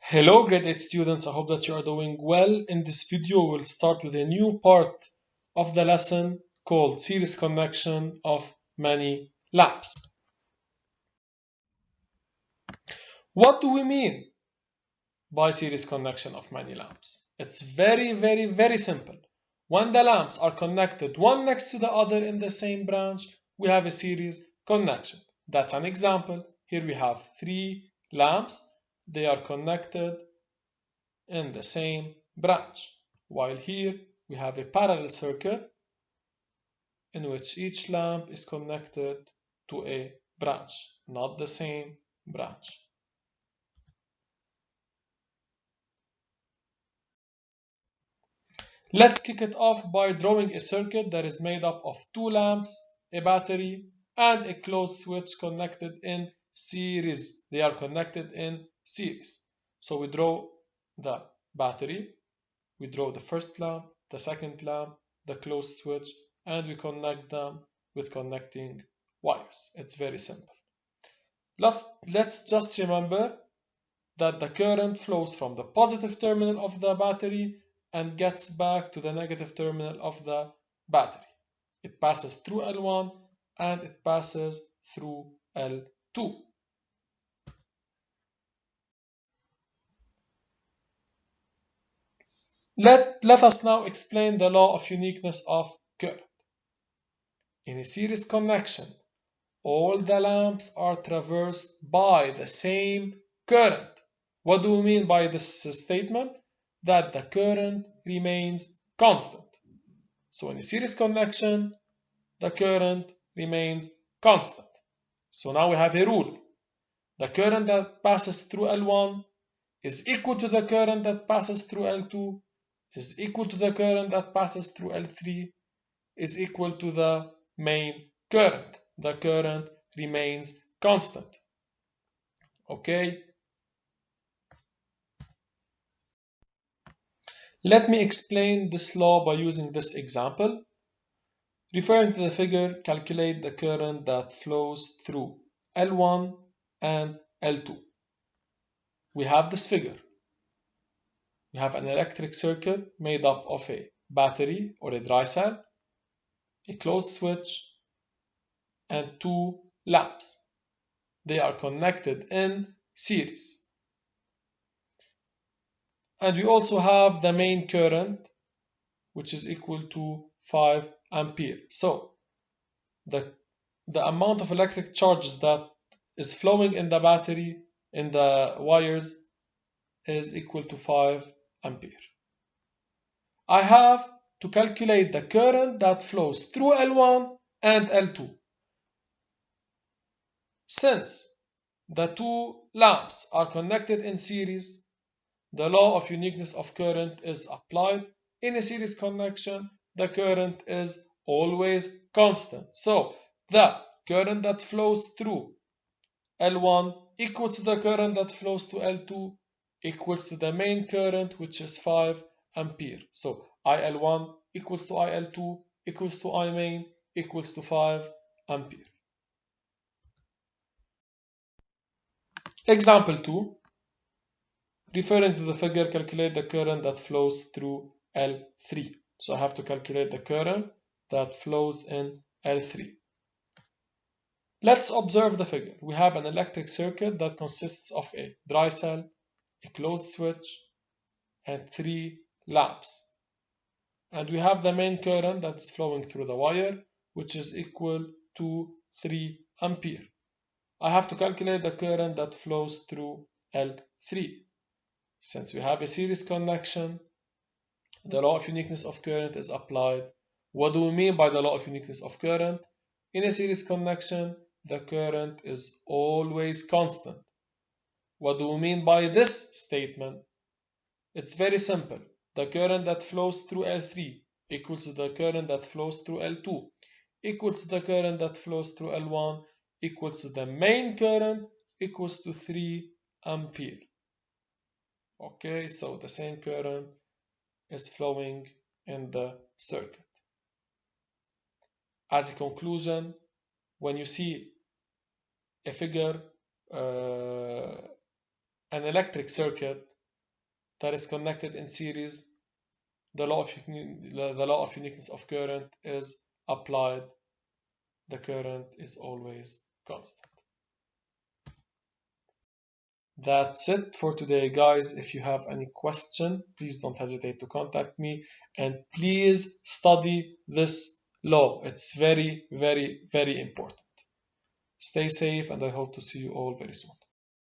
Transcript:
Hello grade 8 students, I hope that you are doing well. In this video we'll start with a new part of the lesson called series connection of many lamps. What do we mean by series connection of many lamps? It's very simple. When the lamps are connected one next to the other in the same branch, we have a series connection. That's an example. Here we have three lamps. They are connected in the same branch, while here we have a parallel circuit in which each lamp is connected to a branch, not the same branch. Let's kick it off by drawing a circuit that is made up of two lamps, a battery, and a closed switch connected in series. They are connected in series. So we draw the battery, we draw the first lamp, the second lamp, the closed switch, and we connect them with connecting wires. It's very simple. Let's just remember that the current flows from the positive terminal of the battery and gets back to the negative terminal of the battery. It passes through L1 and it passes through L2. Let us now explain the law of uniqueness of current. In a series connection, all the lamps are traversed by the same current. What do we mean by this statement? That the current remains constant. So in a series connection, the current remains constant. So now we have a rule. The current that passes through L1 is equal to the current that passes through L2, is equal to the current that passes through L3, is equal to the main current. The current remains constant. Okay? Let me explain this law by using this example. Referring to the figure, calculate the current that flows through L1 and L2. We have this figure. We have an electric circuit made up of a battery or a dry cell, a closed switch, and two lamps. They are connected in series. And we also have the main current, which is equal to 5 ampere. So the amount of electric charges that is flowing in the battery, in the wires, is equal to 5 ampere. I have to calculate the current that flows through L1 and L2. Since the two lamps are connected in series, the law of uniqueness of current is applied. In a series connection, the current is always constant. So the current that flows through L1 equals to the current that flows to L2 equals to the main current, which is 5 ampere. So IL1 equals to IL2 equals to I main equals to 5 ampere. Example 2. Referring to the figure, calculate the current that flows through L3. So I have to calculate the current that flows in L3. Let's observe the figure. We have an electric circuit that consists of a dry cell, a closed switch, and three lamps. And we have the main current that's flowing through the wire, which is equal to 3 ampere. I have to calculate the current that flows through L3. Since we have a series connection, the law of uniqueness of current is applied. What do we mean by the law of uniqueness of current? In a series connection, the current is always constant. What do we mean by this statement? It's very simple. The current that flows through L3 equals to the current that flows through L2 equals to the current that flows through L1 equals to the main current equals to 3 ampere. Okay, so the same current is flowing in the circuit. As a conclusion, when you see a figure, an electric circuit that is connected in series, the law of uniqueness of current is applied. The current is always constant. That's it for today, guys. If you have any question, please don't hesitate to contact me, and please study this law. It's very, very, very important. Stay safe, and I hope to see you all very soon.